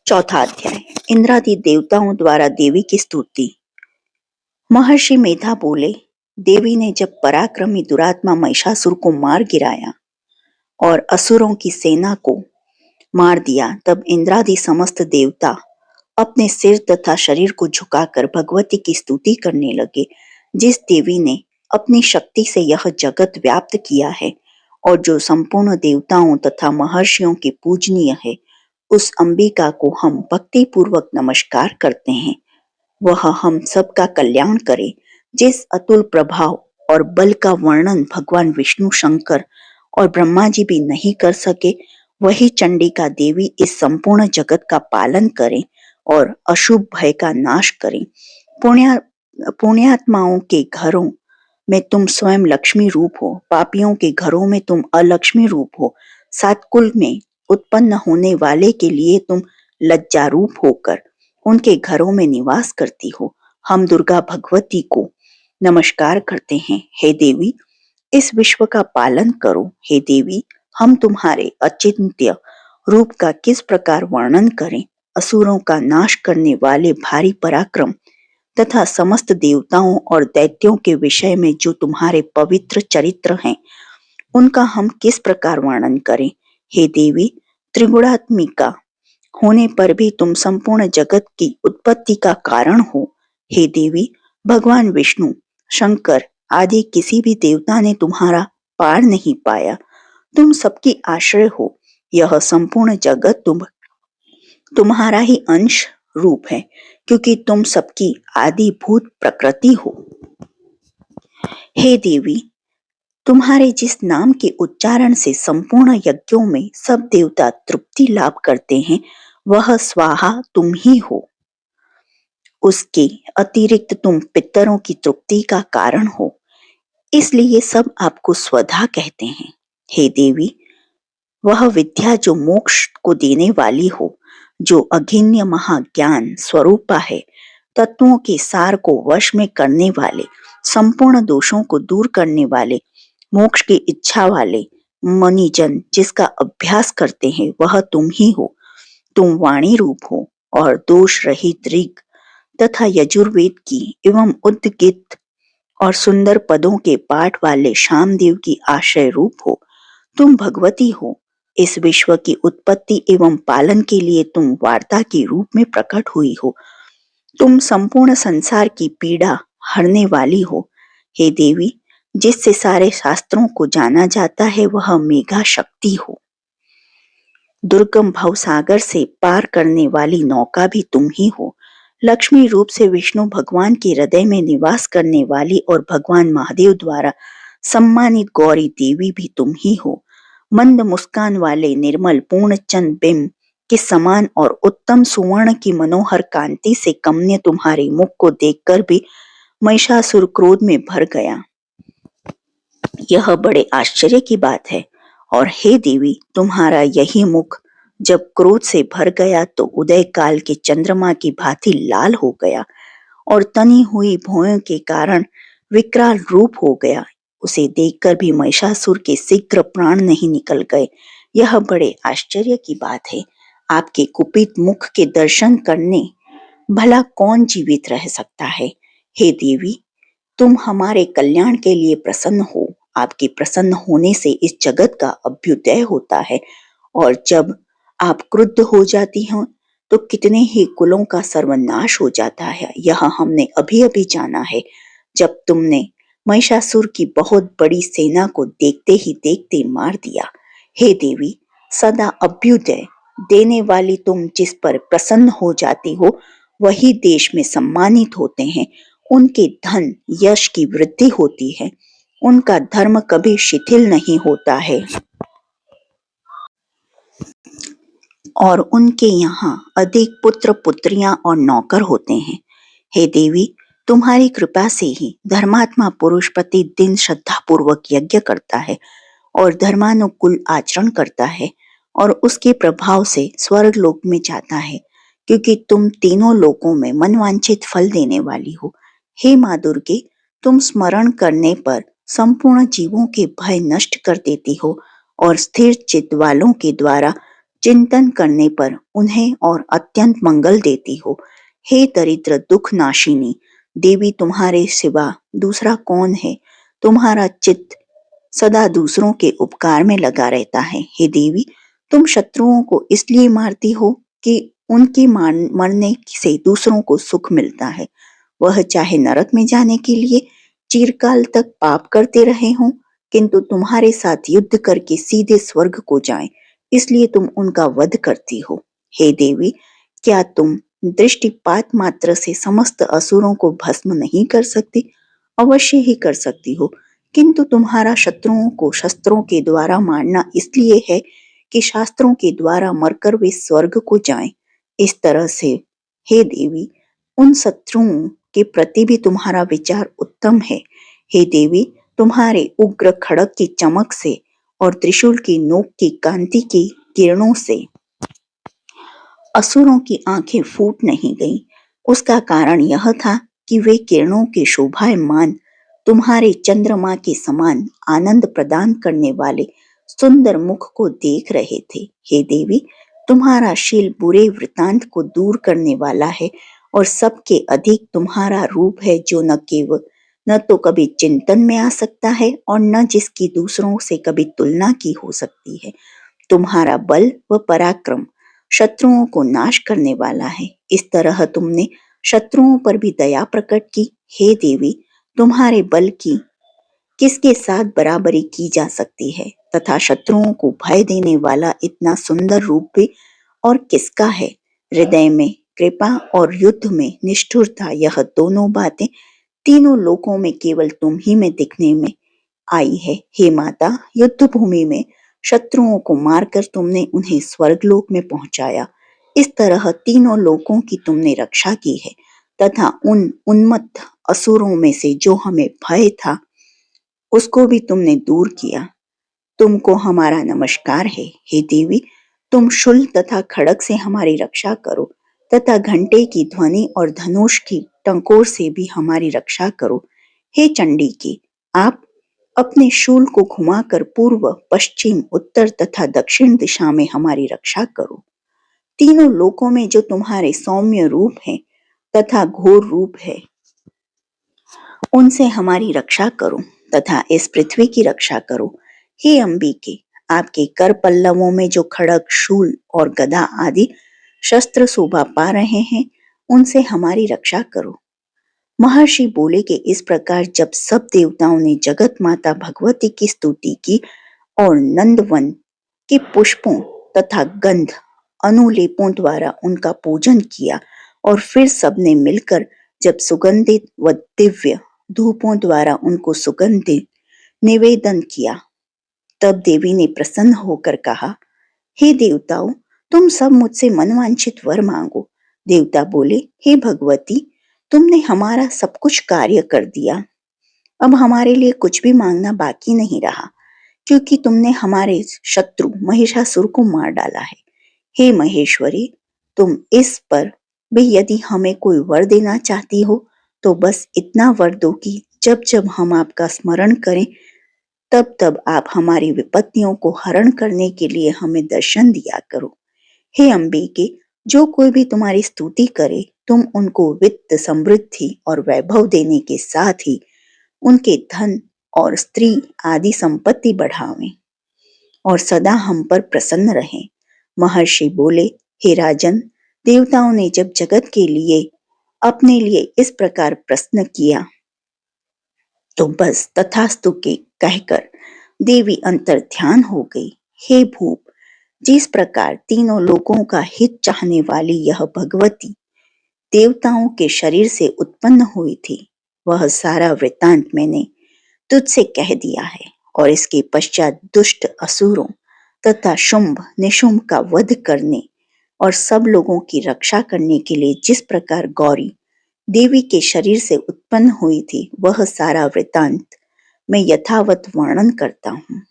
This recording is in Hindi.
चौथा अध्याय। इंद्रादि देवताओं द्वारा देवी की स्तुति। महर्षि मेधा बोले, देवी ने जब पराक्रमी दुरात्मा महिषासुर को मार गिराया और असुरों की सेना को मार दिया, तब इंद्रादि समस्त देवता अपने सिर तथा शरीर को झुकाकर भगवती की स्तुति करने लगे। जिस देवी ने अपनी शक्ति से यह जगत व्याप्त किया है और जो संपूर्ण देवताओं तथा महर्षियों की पूजनीय है, उस अंबिका को हम भक्ति पूर्वक नमस्कार करते हैं। वह हम सबका कल्याण करे। जिस अतुल प्रभाव और बल का वर्णन भगवान विष्णु, शंकर और ब्रह्मा जी भी नहीं कर सके, वही चंडिका देवी इस संपूर्ण जगत का पालन करें और अशुभ भय का नाश करें। पुण्यात्माओं के घरों में तुम स्वयं लक्ष्मी रूप हो, पापियों के घरों में तुम अलक्ष्मी रूप हो। सात कुल में उत्पन्न होने वाले के लिए तुम लज्जा रूप होकर उनके घरों में निवास करती हो। हम दुर्गा भगवती को नमस्कार करते हैं। हे देवी, इस विश्व का पालन करो। हे देवी, हम तुम्हारे अचिंत्य रूप का किस प्रकार वर्णन करें। असुरों का नाश करने वाले भारी पराक्रम तथा समस्त देवताओं और दैत्यों के विषय में जो तुम्हारे पवित्र चरित्र हैं, उनका हम किस प्रकार वर्णन करें। हे देवी, त्रिगुणात्मिका होने पर भी तुम संपूर्ण जगत की उत्पत्ति का कारण हो। हे देवी, भगवान विष्णु, शंकर आदि किसी भी देवता ने तुम्हारा पार नहीं पाया। तुम सबकी आश्रय हो। यह संपूर्ण जगत तुम्हारा ही अंश रूप है, क्योंकि तुम सबकी आदिभूत प्रकृति हो। हे देवी, तुम्हारे जिस नाम के उच्चारण से संपूर्ण यज्ञों में सब देवता तृप्ति लाभ करते हैं, वह स्वाहा तुम ही हो। उसके अतिरिक्त तुम पितरों की तृप्ति का कारण हो, इसलिए सब आपको स्वधा कहते हैं। हे देवी, वह विद्या जो मोक्ष को देने वाली हो, जो अघिन्य महाज्ञान स्वरूपा है, तत्वों के सार को वश में करने वाले, संपूर्ण दोषों को दूर करने वाले, मोक्ष की इच्छा वाले मनीजन जिसका अभ्यास करते हैं, वह तुम ही हो। तुम वाणी रूप हो और दोष रहित ऋग तथा यजुर्वेद की एवं उद्गीत और सुंदर पदों के पाठ वाले शामदेव की आश्रय रूप हो। तुम भगवती हो। इस विश्व की उत्पत्ति एवं पालन के लिए तुम वार्ता के रूप में प्रकट हुई हो। तुम संपूर्ण संसार की पीड़ा हरने वाली हो। हे देवी, जिससे सारे शास्त्रों को जाना जाता है, वह मेघा शक्ति हो। दुर्गम भव सागर से पार करने वाली नौका भी तुम ही हो। लक्ष्मी रूप से विष्णु भगवान के हृदय में निवास करने वाली और भगवान महादेव द्वारा सम्मानित गौरी देवी भी तुम ही हो। मंद मुस्कान वाले निर्मल पूर्ण चंद बिंब के समान और उत्तम सुवर्ण की मनोहर कांति से कमनीय तुम्हारे मुख को देखकर भी महिषासुर क्रोध में भर गया। यह बड़े आश्चर्य की बात है। और हे देवी, तुम्हारा यही मुख जब क्रोध से भर गया तो उदय काल के चंद्रमा की भांति लाल हो गया और तनी हुई भौहों के कारण विकराल रूप हो गया। उसे देखकर भी महिषासुर के शीघ्र प्राण नहीं निकल गए। यह बड़े आश्चर्य की बात है। आपके कुपित मुख के दर्शन करने भला कौन जीवित रह सकता है। हे देवी, तुम हमारे कल्याण के लिए प्रसन्न हो। आपके प्रसन्न होने से इस जगत का अभ्युदय होता है, और जब आप क्रुद्ध हो जाती हो तो कितने ही कुलों का सर्वनाश हो जाता है। यह हमने अभी अभी जाना है, जब तुमने महिषासुर की बहुत बड़ी सेना को देखते ही देखते मार दिया। हे देवी, सदा अभ्युदय देने वाली तुम जिस पर प्रसन्न हो जाती हो, वही देश में सम्मानित होते हैं। उनके धन यश की वृद्धि होती है। उनका धर्म कभी शिथिल नहीं होता है और उनके यहाँ अधिक पुत्र पुत्रियां और नौकर होते हैं। हे देवी, तुम्हारी कृपा से ही धर्मात्मा पुरुष प्रतिदिन श्रद्धा पूर्वक यज्ञ करता है और धर्मानुकूल आचरण करता है और उसके प्रभाव से स्वर्ग लोक में जाता है, क्योंकि तुम तीनों लोकों में मनवांछित फल देने वाली हो। हे माँ दुर्गे, तुम स्मरण करने पर संपूर्ण जीवों के भय नष्ट कर देती हो और स्थिर चित्त वालों के द्वारा चिंतन करने पर उन्हें और अत्यंत मंगल देती हो। हे दरिद्र दुख नाशिनी देवी, तुम्हारे सिवा दूसरा कौन है? तुम्हारा चित्त सदा दूसरों के उपकार में लगा रहता है। हे देवी, तुम शत्रुओं को इसलिए मारती हो कि उनके मरने से दूसरों को सुख मिलता है। वह चाहे नरक में जाने के लिए चिरकाल तक पाप करते रहे हों, किंतु तुम्हारे साथ युद्ध करके सीधे स्वर्ग को जाएं, इसलिए तुम उनका वध करती हो। हे देवी, क्या तुम दृष्टिपात मात्र से समस्त असुरों को भस्म नहीं कर सकती? अवश्य ही कर सकती हो, किंतु तुम्हारा शत्रुओं को शस्त्रों के द्वारा मारना इसलिए है कि शास्त्रों के द्वारा मरकर वे स्वर्ग को जाएं। इस तरह से हे देवी, उन शत्रुओं के प्रति भी तुम्हारा विचार उत्तम है। हे देवी, तुम्हारे उग्र खड़ग की चमक से और त्रिशूल की नोक की कांति की किरणों से असुरों की आंखें फूट नहीं गईं। उसका कारण यह था कि वे किरणों के शोभायमान तुम्हारे चंद्रमा के समान आनंद प्रदान करने वाले सुंदर मुख को देख रहे थे। हे देवी, तुम्हारा शील बुरे वृतांत को दूर करने वाला है और सबके अधिक तुम्हारा रूप है, जो न तो कभी चिंतन में आ सकता है और न जिसकी दूसरों से कभी तुलना की हो सकती है। तुम्हारा बल व पराक्रम शत्रुओं को नाश करने वाला है। इस तरह तुमने शत्रुओं पर भी दया प्रकट की। हे देवी, तुम्हारे बल की किसके साथ बराबरी की जा सकती है, तथा शत्रुओं को भय देने वाला इतना सुंदर रूप भी और किसका है? हृदय में कृपा और युद्ध में निष्ठुरता, यह दोनों बातें तीनों लोकों में केवल तुम ही में दिखने में आई है। हे माता, युद्ध भूमि में शत्रुओं को मारकर तुमने उन्हें स्वर्गलोक में पहुंचाया। इस तरह तीनों लोकों की तुमने रक्षा की है तथा उन उन्मत्त असुरों में से जो हमें भय था उसको भी तुमने दूर किया। तुमको हमारा नमस्कार है। हे देवी, तुम शूल तथा खड़ग से हमारी रक्षा करो तथा घंटे की ध्वनि और धनुष की टंकोर से भी हमारी रक्षा करो। हे चंडी की, आप अपने शूल को घुमाकर पूर्व, पश्चिम, उत्तर तथा दक्षिण दिशा में हमारी रक्षा करो। तीनों लोकों में जो तुम्हारे सौम्य रूप है तथा घोर रूप है, उनसे हमारी रक्षा करो तथा इस पृथ्वी की रक्षा करो। हे अंबिके, आपके कर पल्लवों में जो खड़ग, शूल और गदा आदि शस्त्र शोभा पा रहे हैं, उनसे हमारी रक्षा करो। महर्षि बोले कि इस प्रकार जब सब देवताओं ने जगत माता भगवती की स्तुति की और नंदवन के पुष्पों तथा गंध अनुलेपों द्वारा उनका पूजन किया और फिर सबने मिलकर जब सुगंधित व दिव्य धूपों द्वारा उनको सुगंधित निवेदन किया, तब देवी ने प्रसन्न होकर कहा, हे देवताओं, तुम सब मुझसे मनवांछित वर मांगो। देवता बोले, हे भगवती, तुमने हमारा सब कुछ कार्य कर दिया। अब हमारे लिए कुछ भी मांगना बाकी नहीं रहा, क्योंकि तुमने हमारे शत्रु महिषासुर को मार डाला है। हे महेश्वरी, तुम इस पर भी यदि हमें कोई वर देना चाहती हो तो बस इतना वर दो कि जब जब हम आपका स्मरण करें तब तब आप हमारी विपत्तियों को हरण करने के लिए हमें दर्शन दिया करो। हे अंबिके, जो कोई भी तुम्हारी स्तुति करे, तुम उनको वित्त, समृद्धि और वैभव देने के साथ ही उनके धन और स्त्री आदि संपत्ति बढ़ावें और सदा हम पर प्रसन्न रहें। महर्षि बोले, हे राजन, देवताओं ने जब जगत के लिए अपने लिए इस प्रकार प्रश्न किया तो बस तथास्तु के कहकर देवी अंतर ध्यान हो गई। हे भूप, जिस प्रकार तीनों लोगों का हित चाहने वाली यह भगवती देवताओं के शरीर से उत्पन्न हुई थी, वह सारा वृतांत मैंने तुझसे कह दिया है और इसके पश्चात दुष्ट असुरों तथा शुंभ निशुंभ का वध करने और सब लोगों की रक्षा करने के लिए जिस प्रकार गौरी देवी के शरीर से उत्पन्न हुई थी, वह सारा वृतांत मैं यथावत वर्णन करता हूँ।